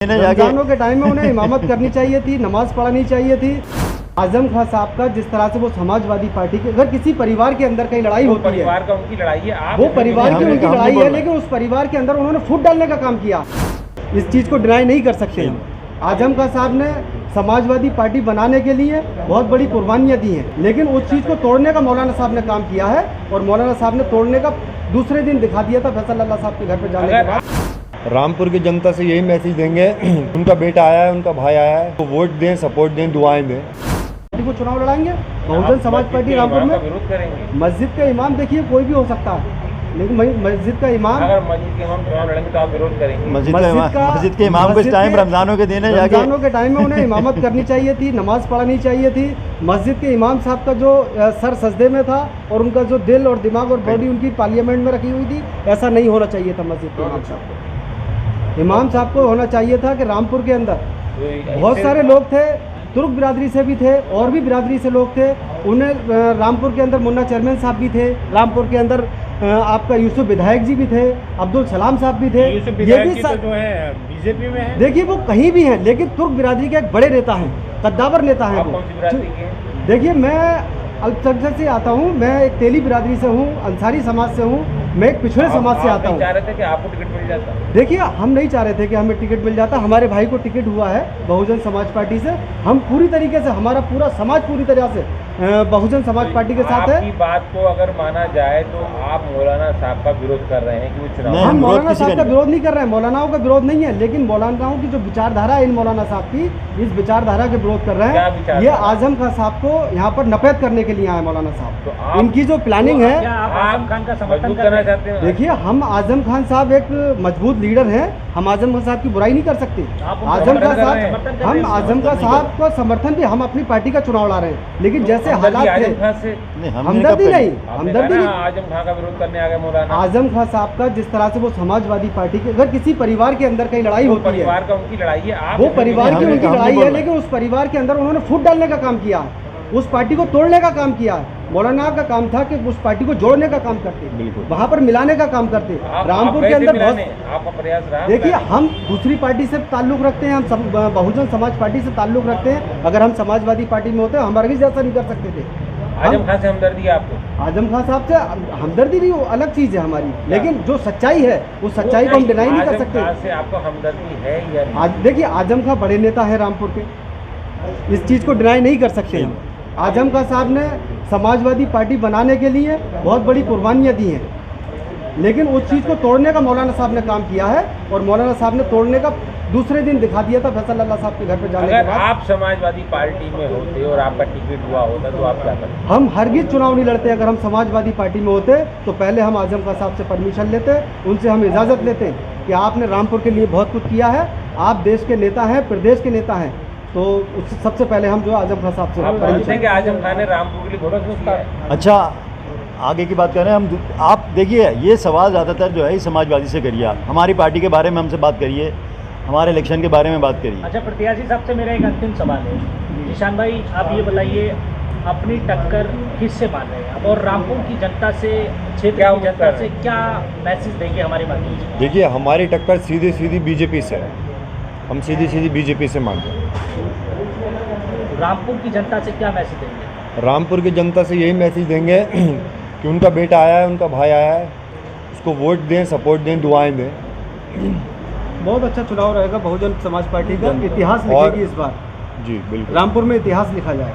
रमजानों के टाइम में उन्हें इमामत करनी चाहिए थी, नमाज पढ़नी चाहिए थी। आजम खान साहब का जिस तरह से वो समाजवादी पार्टी के, अगर किसी परिवार के अंदर कहीं लड़ाई होती है, परिवार का उनकी लड़ाई है, वो परिवार की उनकी लड़ाई है, लेकिन उस परिवार के अंदर उन्होंने फूट डालने का काम किया। इस चीज़ को डिनाई नहीं कर सकते हम। आजम खान साहब ने समाजवादी पार्टी बनाने के लिए बहुत बड़ी कुर्बानियाँ दी हैं, लेकिन उस चीज़ को तोड़ने का मौलाना साहब ने काम किया है, और मौलाना साहब ने तोड़ने का दूसरे दिन दिखा दिया था फैसल अल्लाह साहब के घर पर जाने के बाद। रामपुर की जनता से यही मैसेज देंगे, उनका बेटा आया है, उनका भाई आया है, तो वोट दें, सपोर्ट दें, दुआएं दें। को चुनाव लड़ाएंगे बहुजन समाज पार्टी रामपुर में। विरोध करेंगे। मस्जिद का इमाम देखिए कोई भी हो सकता है, लेकिन मस्जिद का इमाम, अगर मस्जिद के इमाम चुनाव लड़ेंगे तो आप विरोध करेंगे। मस्जिद के इमाम को इस टाइम रमजानों के दिन है, रमजानों के टाइम में उन्हें इमामत करनी चाहिए थी, नमाज पढ़नी चाहिए थी। मस्जिद के इमाम साहब का जो सर सजदे में था और उनका जो दिल और दिमाग और बॉडी उनकी पार्लियामेंट में रखी हुई थी, ऐसा नहीं होना चाहिए था। मस्जिद के इमाम साहब को, इमाम साहब को होना चाहिए था कि रामपुर के अंदर बहुत सारे लोग थे, तुर्क बिरादरी से भी थे और भी बिरादरी से लोग थे। उन्हें रामपुर के अंदर मुन्ना चेयरमैन साहब भी थे, रामपुर के अंदर आपका यूसुफ विधायक जी भी थे, अब्दुल सलाम साहब भी थे। ये भी तो जो है बीजेपी में है। देखिए वो कहीं भी हैं, लेकिन तुर्क बिरादरी के एक बड़े नेता हैं, कद्दावर नेता हैं वो। देखिए मैं अल्पसंख्यक से आता हूँ, मैं एक तेली बिरादरी से हूँ, अंसारी समाज से हूँ, मैं एक पिछड़े समाज से आता हूँ। चाह रहे थे कि आपको टिकट मिल जाता? देखिए हम नहीं चाह रहे थे कि हमें टिकट मिल जाता, हमारे भाई को टिकट हुआ है बहुजन समाज पार्टी से। हम पूरी तरीके से, हमारा पूरा समाज पूरी तरह से बहुजन समाज पार्टी के साथ है। आपकी बात को अगर माना जाए तो आप मौलाना साहब का विरोध कर रहे हैं कि वो चुनाव, हम मौलाना साहब का विरोध नहीं कर रहे हैं, मौलानाओं का विरोध नहीं है, लेकिन मौलानाओं की जो विचारधारा है इन मौलाना साहब की, इस विचारधारा के विरोध कर रहे हैं। ये आजम खान साहब को यहाँ पर नफेद करने के लिए आए मौलाना साहब। तो इनकी जो प्लानिंग है, आजम खान का समर्थन करना चाहते हैं? देखिए हम आजम खान साहब एक मजबूत लीडर हैं, हम आजम खान साहब की बुराई नहीं कर सकते। आजम खान साहब, हम आजम खान साहब को समर्थन भी, हम अपनी पार्टी का चुनाव ला रहे हैं, लेकिन जैसे हालात थे, हमदर्दी नहीं, हमदर्दी नहीं। आजम खान का विरोध करने आ गए मौलाना। आजम खान साहब का जिस तरह से वो समाजवादी पार्टी के, अगर किसी परिवार के अंदर कहीं लड़ाई होती है, परिवार का उनकी लड़ाई है, वो परिवार की उनकी लड़ाई है, लेकिन उस परिवार के अंदर उन्होंने फूट डालने का काम किया है, उस पार्टी को तोड़ने का काम किया है। मौलाना का काम था कि उस पार्टी को जोड़ने का काम करते, वहाँ पर मिलाने का काम करते। रामपुर के अंदर बहुत आपका प्रयास रहा। देखिए हम दूसरी पार्टी से ताल्लुक़ रखते हैं, हम बहुजन समाज पार्टी से ताल्लुक़ रखते हैं। अगर हम समाजवादी पार्टी में होते हैं, हमारे भी जैसा नहीं कर सकते थे। आजम खान से हमदर्दी है आपको? आजम खान साहब से हमदर्दी भी अलग चीज़ है हमारी, लेकिन जो सच्चाई है उस सच्चाई को हम डिनाई नहीं कर सकते। आजम खान से आपको हमदर्दी है या नहीं? आज देखिए आजम खान बड़े नेता है रामपुर के, इस चीज़ को डिनाई नहीं कर सकते हम। आजम खान साहब ने समाजवादी पार्टी बनाने के लिए बहुत बड़ी कुर्बानियाँ दी हैं, लेकिन उस चीज़ को तोड़ने का मौलाना साहब ने काम किया है, और मौलाना साहब ने तोड़ने का दूसरे दिन दिखा दिया था फैसल अल्लाह साहब के घर पर जाने के बाद। आप समाजवादी पार्टी में होते और आपका टिकट हुआ होता तो आप क्या करते? हम हरगिज़ चुनाव नहीं लड़ते। अगर हम समाजवादी पार्टी में होते तो पहले हम आजम खान साहब से परमिशन लेते, उनसे हम इजाज़त लेते कि आपने रामपुर के लिए बहुत कुछ किया है, आप देश के नेता हैं, प्रदेश के नेता हैं, तो उससे सबसे पहले हम जो आजम खान साहब से कि आजम खान ने रामपुर के लिए बहुत कुछ किया है। अच्छा आगे की बात करें हम, आप देखिए ये सवाल ज़्यादातर जो है इस समाजवादी से करिए, आप हमारी पार्टी के बारे में हमसे बात करिए, हमारे इलेक्शन के बारे में बात करिए। अच्छा प्रत्याशी साहब से मेरा एक अंतिम सवाल है, निशान भाई आप ये बताइए अपनी टक्कर किससे मान रहे हैं आप, और रामपुर की जनता से, क्षेत्र की जनता से क्या मैसेज देंगे हमारे माध्यम से? देखिए हमारी टक्कर सीधी सीधी बीजेपी से है, हम सीधी सीधी बीजेपी से मांगते हैं। रामपुर की जनता से क्या मैसेज देंगे? रामपुर की जनता से यही मैसेज देंगे कि उनका बेटा आया है, उनका भाई आया है, उसको वोट दें, सपोर्ट दें, दुआएं दें। बहुत अच्छा चुनाव रहेगा बहुजन समाज पार्टी का, इतिहास लिखेगी इस बार। जी बिल्कुल, रामपुर में इतिहास लिखा जाए।